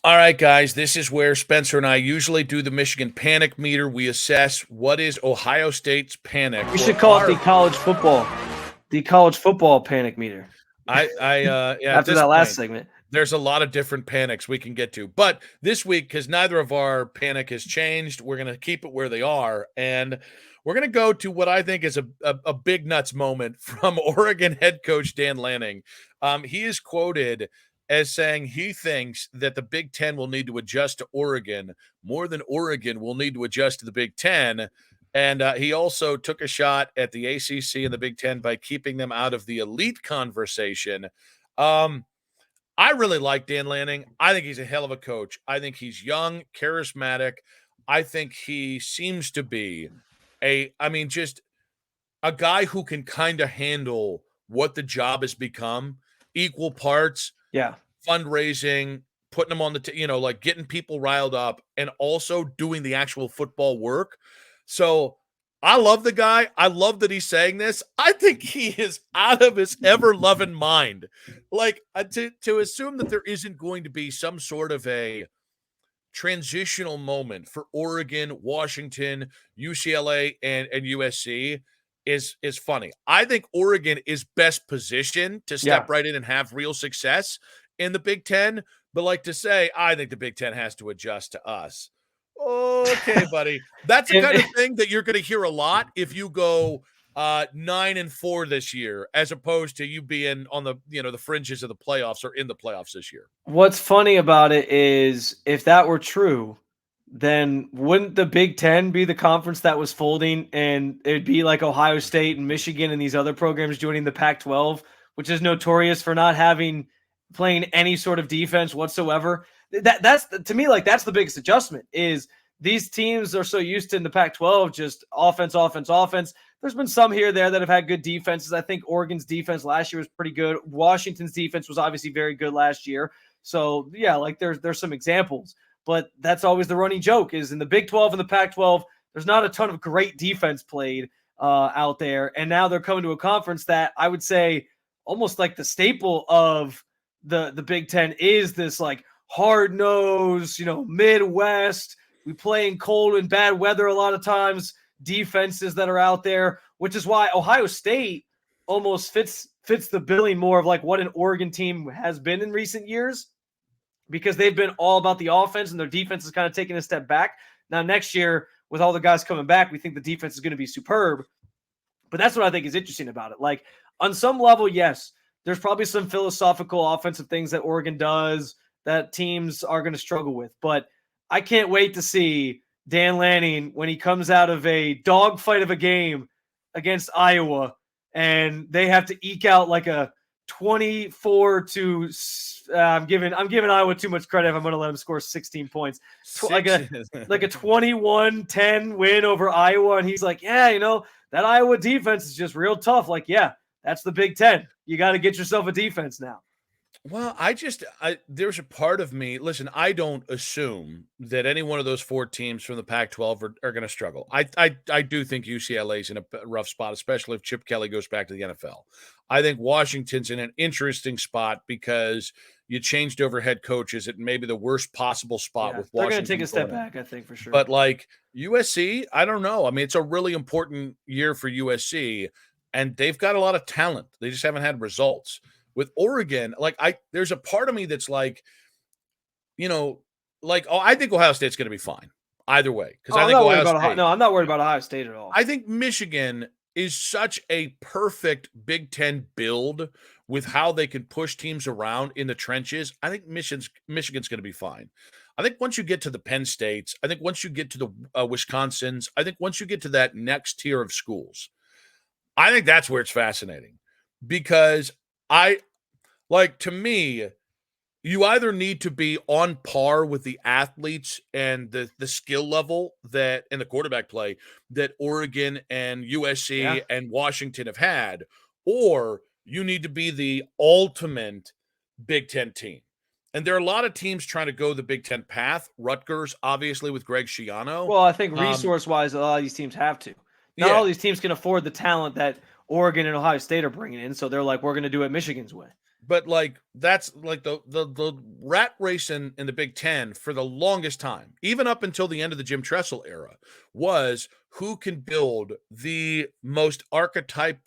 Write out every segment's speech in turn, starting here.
All right, guys, this is where Spencer and I usually do the Michigan panic meter. We assess what is Ohio State's panic. We should call it the college football panic meter. Yeah, After that last segment. There's a lot of different panics we can get to. But this week, because neither of our panic has changed, we're going to keep it where they are. And we're going to go to what I think is a big nuts moment from Oregon head coach Dan Lanning. He is quoted as saying he thinks that the Big Ten will need to adjust to Oregon more than Oregon will need to adjust to the Big Ten. And he also took a shot at the ACC and the Big Ten by keeping them out of the elite conversation. I really like Dan Lanning. I think he's a hell of a coach. I think he's young, charismatic. I think he seems to be just a guy who can kind of handle what the job has become, equal parts. Yeah. Fundraising, putting them on the, getting people riled up and also doing the actual football work. So I love the guy. I love that he's saying this. I think he is out of his ever-loving mind. To assume that there isn't going to be some sort of a transitional moment for Oregon, Washington, UCLA, and USC is funny. I think Oregon is best positioned to step right in and have real success in the Big Ten. But to say, I think the Big Ten has to adjust to us. Okay, buddy. That's the kind of thing that you're going to hear a lot if you go 9-4 this year, as opposed to you being on the the fringes of the playoffs or in the playoffs this year. What's funny about it is if that were true, then wouldn't the Big Ten be the conference that was folding, and it'd be like Ohio State and Michigan and these other programs joining the Pac-12, which is notorious for not playing any sort of defense whatsoever. That's to me, that's the biggest adjustment is these teams are so used to in the Pac-12, just offense. There's been some here there that have had good defenses. I think Oregon's defense last year was pretty good. Washington's defense was obviously very good last year. So yeah, there's some examples, but that's always the running joke is in the Big 12 and the Pac-12, there's not a ton of great defense played out there. And now they're coming to a conference that I would say almost like the staple of the Big Ten is this hard-nosed, Midwest. We play in cold and bad weather a lot of times, defenses that are out there, which is why Ohio State almost fits the billing more of what an Oregon team has been in recent years, because they've been all about the offense and their defense is kind of taking a step back. Now, next year, with all the guys coming back, we think the defense is going to be superb. But that's what I think is interesting about it. On some level, yes, there's probably some philosophical offensive things that Oregon does that teams are going to struggle with. But I can't wait to see Dan Lanning when he comes out of a dogfight of a game against Iowa and they have to eke out a 24 to I'm giving Iowa too much credit if I'm going to let them score 16 points. Like a 21-10 win over Iowa, and he's like, yeah, that Iowa defense is just real tough. Yeah, that's the Big Ten. You got to get yourself a defense now. Well, there's a part of me, listen, I don't assume that any one of those four teams from the Pac-12 are going to struggle. I do think UCLA's in a rough spot, especially if Chip Kelly goes back to the NFL. I think Washington's in an interesting spot because you changed over head coaches at maybe the worst possible spot with Washington. They're going to take a step back, I think, for sure. But USC, I don't know. I mean, it's a really important year for USC, and they've got a lot of talent. They just haven't had results. With Oregon, there's a part of me that's I think Ohio State's going to be fine either way. Because I'm not worried about Ohio State at all. I think Michigan is such a perfect Big Ten build with how they can push teams around in the trenches. I think Michigan's going to be fine. I think once you get to the Penn States, I think once you get to the Wisconsins, I think once you get to that next tier of schools, I think that's where it's fascinating because to me, you either need to be on par with the athletes and the skill level and the quarterback play that Oregon and USC and Washington have had, or you need to be the ultimate Big Ten team. And there are a lot of teams trying to go the Big Ten path. Rutgers, obviously, with Greg Schiano. Well, I think resource-wise, a lot of these teams have to. Not all these teams can afford the talent that Oregon and Ohio State are bringing in. So they're like, we're going to do it Michigan's way. But like that's like the rat race in the Big Ten for the longest time, even up until the end of the Jim Tressel era, was who can build the most archetype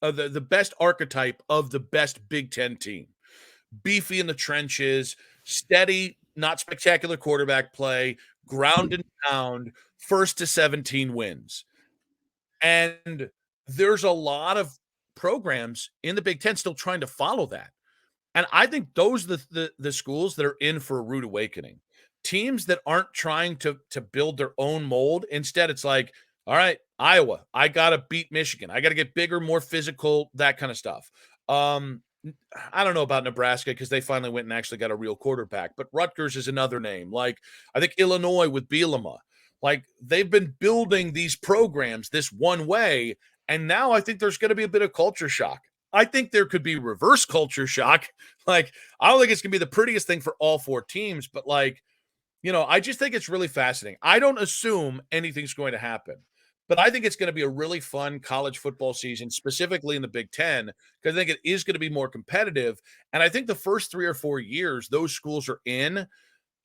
of the best archetype of the best Big Ten team. Beefy in the trenches, steady, not spectacular quarterback play, ground and pound, first to 17 wins. And there's a lot of programs in the Big Ten still trying to follow that. And I think those are the schools that are in for a rude awakening. Teams that aren't trying to build their own mold. Instead, it's like, all right, Iowa, I got to beat Michigan. I got to get bigger, more physical, that kind of stuff. I don't know about Nebraska because they finally went and actually got a real quarterback, but Rutgers is another name. Like, I think Illinois with Bielema. Like, they've been building these programs this one way, and now I think there's going to be a bit of culture shock. I think there could be reverse culture shock. Like, I don't think it's going to be the prettiest thing for all four teams, but like, I just think it's really fascinating. I don't assume anything's going to happen, but I think it's going to be a really fun college football season, specifically in the Big Ten, because I think it is going to be more competitive. And I think the first 3 or 4 years those schools are in,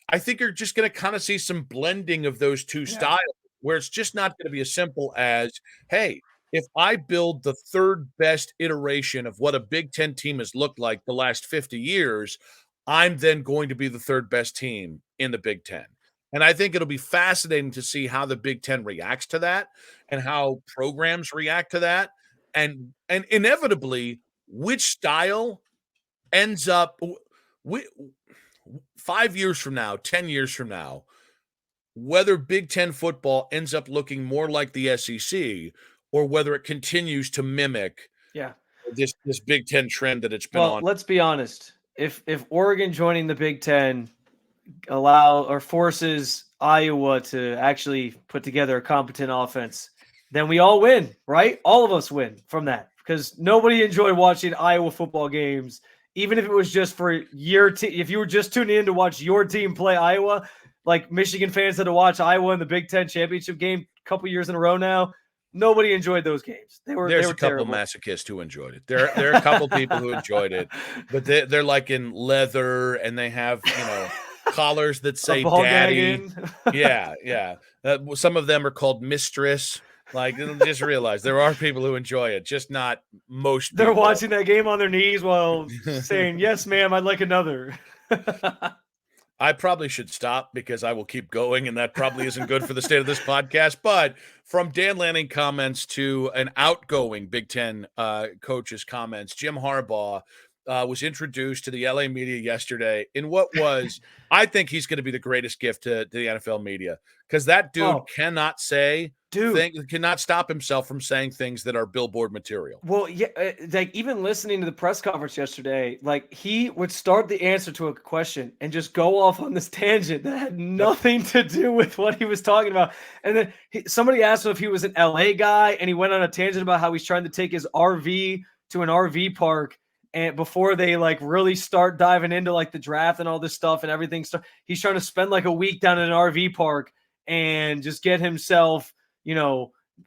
I think you're just going to kind of see some blending of those two styles, where it's just not going to be as simple as, hey, if I build the third best iteration of what a Big Ten team has looked like the last 50 years, I'm then going to be the third best team in the Big Ten. And I think it'll be fascinating to see how the Big Ten reacts to that and how programs react to that. And inevitably, which style ends up 5 years from now, 10 years from now, whether Big Ten football ends up looking more like the SEC or whether it continues to mimic this Big Ten trend that it's been on. Let's be honest. If Oregon joining the Big Ten forces Iowa to actually put together a competent offense, then we all win, right? All of us win from that, because nobody enjoyed watching Iowa football games, even if it was just for if you were just tuning in to watch your team play Iowa. Like, Michigan fans had to watch Iowa in the Big Ten championship game a couple years in a row now. Nobody enjoyed those games. There's a couple masochists who enjoyed it. There are a couple people who enjoyed it, but they're like in leather and they have collars that say "Daddy." Yeah. Some of them are called Mistress. Like, just realize there are people who enjoy it, just not most people. They're watching that game on their knees while saying, "Yes, ma'am, I'd like another." I probably should stop because I will keep going, and that probably isn't good for the state of this podcast. But from Dan Lanning comments to an outgoing Big Ten coach's comments, Jim Harbaugh was introduced to the LA media yesterday in what was, I think he's going to be the greatest gift to the NFL media, because that dude cannot cannot stop himself from saying things that are billboard material. Well, yeah, like, even listening to the press conference yesterday, like, he would start the answer to a question and just go off on this tangent that had nothing to do with what he was talking about. And then somebody asked him if he was an LA guy, and he went on a tangent about how he's trying to take his RV to an RV park, and before they like really start diving into like the draft and all this stuff and everything, he's trying to spend like a week down in an RV park and just get himself,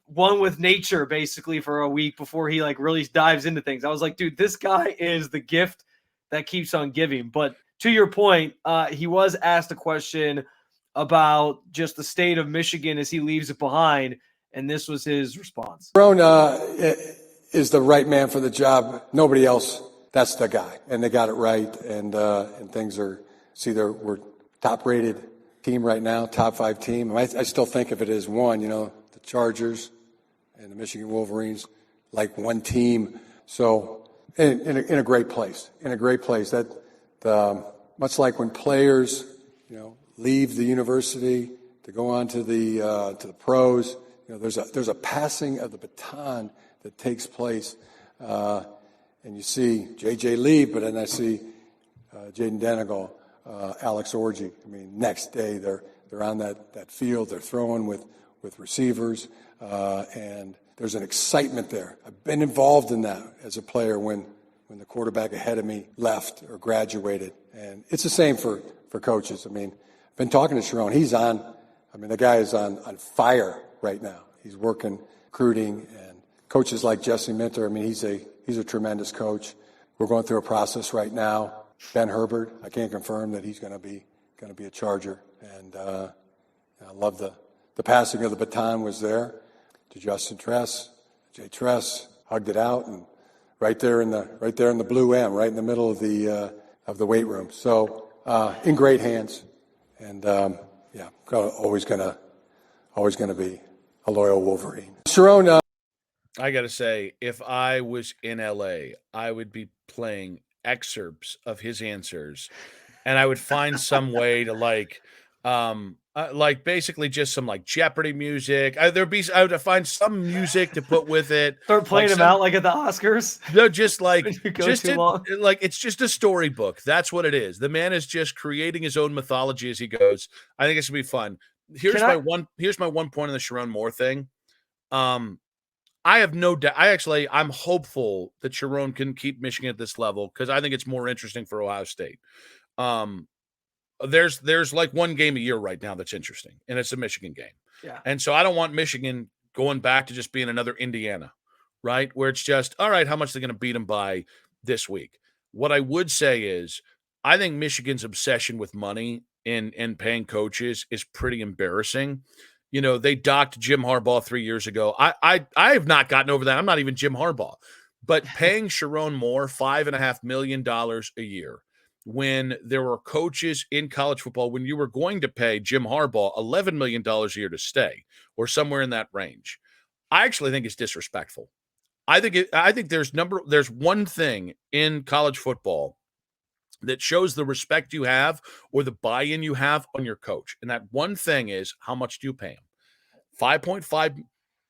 one with nature basically for a week before he like really dives into things. I was like, dude, this guy is the gift that keeps on giving. But to your point, he was asked a question about just the state of Michigan as he leaves it behind, and this was his response. Sherrone is the right man for the job. Nobody else. That's the guy, and they got it right. And things are. We're top-rated team right now, top 5 team. I still think of it as one. The Chargers and the Michigan Wolverines, like one team. So in a great place. That much like when players, leave the university to go on to the pros. There's a passing of the baton that takes place, and you see J.J. leave, but then I see Jaden Denegal, Alex Orji. Next day they're on that field. They're throwing with receivers, and there's an excitement there. I've been involved in that as a player when the quarterback ahead of me left or graduated, and it's the same for coaches. I've been talking to Sherrone. He's on. The guy is on fire right now. He's working, recruiting, coaches like Jesse Minter, I mean, he's a tremendous coach. We're going through a process right now. Ben Herbert, I can't confirm that he's going to be a Charger. And I love the passing of the baton was there to Justin Tress. Jay Tress hugged it out, and right there in the blue M, right in the middle of the weight room. So in great hands, and always gonna be a loyal Wolverine. Sherrone. I got to say, if I was in LA, I would be playing excerpts of his answers, and I would find some way to like basically just some like Jeopardy music. I would find some music to put with it. Start playing like them out like at the Oscars. No, just like Long. It's just a storybook. That's what it is. The man is just creating his own mythology as he goes. I think it's gonna be fun. Here's my one point on the Sherrone Moore thing. I have no doubt. I'm hopeful that Sherrone can keep Michigan at this level because I think it's more interesting for Ohio State. There's like one game a year right now that's interesting, and it's a Michigan game. Yeah. And so I don't want Michigan going back to just being another Indiana, right? Where it's just, all right, how much they're going to beat them by this week. What I would say is I think Michigan's obsession with money and paying coaches is pretty embarrassing. You know, they docked Jim Harbaugh 3 years ago. I have not gotten over that. I'm not even Jim Harbaugh. But paying Sherrone Moore $5.5 million a year when there were coaches in college football, when you were going to pay Jim Harbaugh $11 million a year to stay or somewhere in that range, I actually think it's disrespectful. I think there's one thing in college football that shows the respect you have or the buy-in you have on your coach. And that one thing is, how much do you pay him? $5.5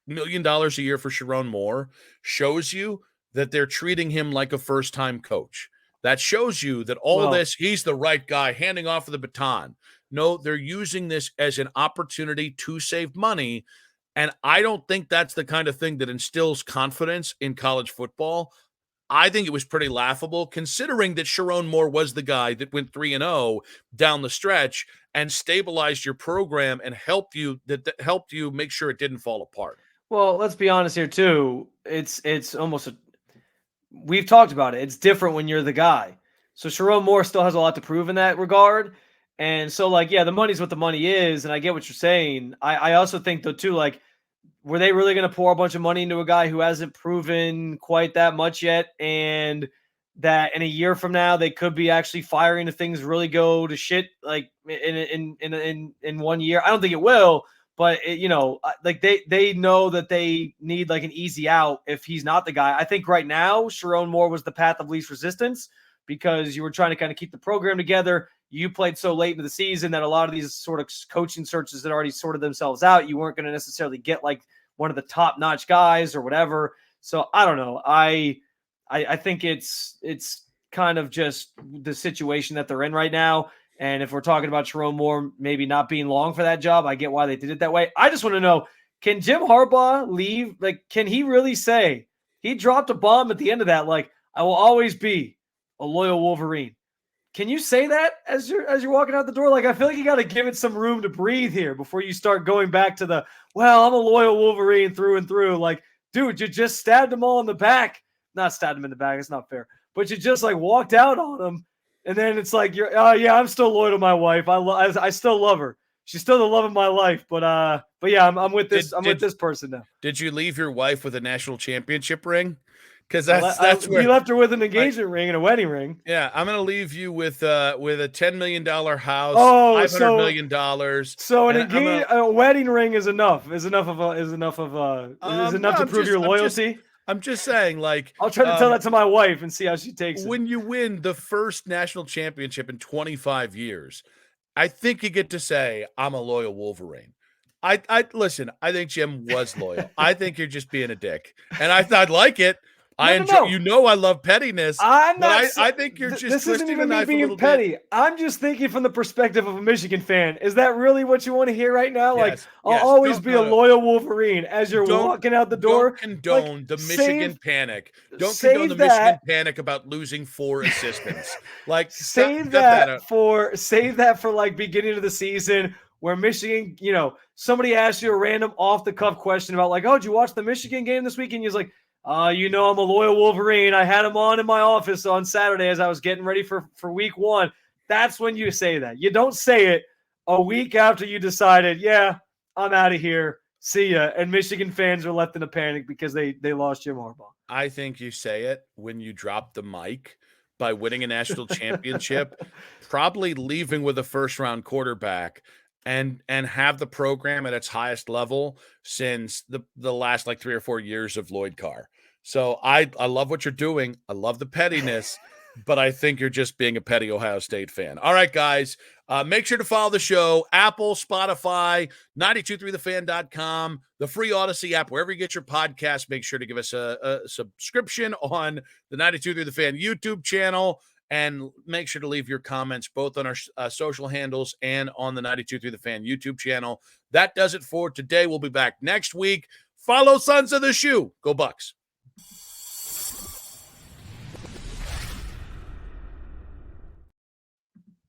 million a year for Sherrone Moore shows you that they're treating him like a first-time coach. That shows you that he's the right guy handing off the baton. No, they're using this as an opportunity to save money. And I don't think that's the kind of thing that instills confidence in college football. I think it was pretty laughable considering that Sherrone Moore was the guy that went 3-0 down the stretch and stabilized your program and helped you make sure it didn't fall apart. Well, let's be honest here too. It's almost we've talked about it. It's different when you're the guy. So Sherrone Moore still has a lot to prove in that regard. And so the money's what the money is, and I get what you're saying. I also think though too, were they really going to pour a bunch of money into a guy who hasn't proven quite that much yet? And that in a year from now, they could be actually firing if things really go to shit, like in 1 year. I don't think it will, but they know that they need like an easy out if he's not the guy. I think right now, Sherrone Moore was the path of least resistance because you were trying to kind of keep the program together. You played so late into the season that a lot of these sort of coaching searches had already sorted themselves out. You weren't going to necessarily get like one of the top-notch guys or whatever. So I don't know. I think it's kind of just the situation that they're in right now. And if we're talking about Sherrone Moore maybe not being long for that job, I get why they did it that way. I just want to know, can Jim Harbaugh leave? Like, can he really say he dropped a bomb at the end of that? Like, I will always be a loyal Wolverine. Can you say that as you're walking out the door? Like, I feel like you got to give it some room to breathe here before you start going back to I'm a loyal Wolverine through and through. Like, dude, you just stabbed them all in the back. Not stabbed them in the back. It's not fair. But you just walked out on them. And then it's like, I'm still loyal to my wife. I still love her. She's still the love of my life. But yeah, I'm with this. I'm with this person now. Did you leave your wife with a national championship ring? Because that's where you left her with an engagement ring and a wedding ring. Yeah, I'm gonna leave you with a $10 million house, $500 million. So a wedding ring is enough. Is enough to prove your loyalty. I'm just saying, I'll try to tell that to my wife and see how she takes it. When you win the first national championship in 25 years, I think you get to say, I'm a loyal Wolverine. I listen, I think Jim was loyal. I think you're just being a dick. And I'd like it. No. I love pettiness. I think you're just this isn't even me being petty. I'm just thinking from the perspective of a Michigan fan. Is that really what you want to hear right now? I'll always be a loyal Wolverine as you're walking out the door. Don't condone the Michigan panic. Don't condone the Michigan panic about losing 4 assistants. Save that for beginning of the season where Michigan, somebody asks you a random off-the-cuff question about like, oh, did you watch the Michigan game this weekend? He's like, I'm a Loyal Wolverine. I had him on in my office on Saturday as I was getting ready for week 1. That's when you say that. You don't say it a week after you decided, yeah, I'm out of here. See ya. And Michigan fans are left in a panic because they lost Jim Harbaugh. I think you say it when you drop the mic by winning a national championship, probably leaving with a first-round quarterback, and have the program at its highest level since the last like 3 or 4 years of Lloyd Carr. So I love what you're doing. I love the pettiness, but I think you're just being a petty Ohio State fan. All right, guys, make sure to follow the show, Apple, Spotify, 923thefan.com, the free Odyssey app, wherever you get your podcast. Make sure to give us a subscription on the 923 The Fan YouTube channel, and make sure to leave your comments both on our social handles and on the 923 The Fan YouTube channel. That does it for today. We'll be back next week. Follow Sons of the Shoe. Go Bucks.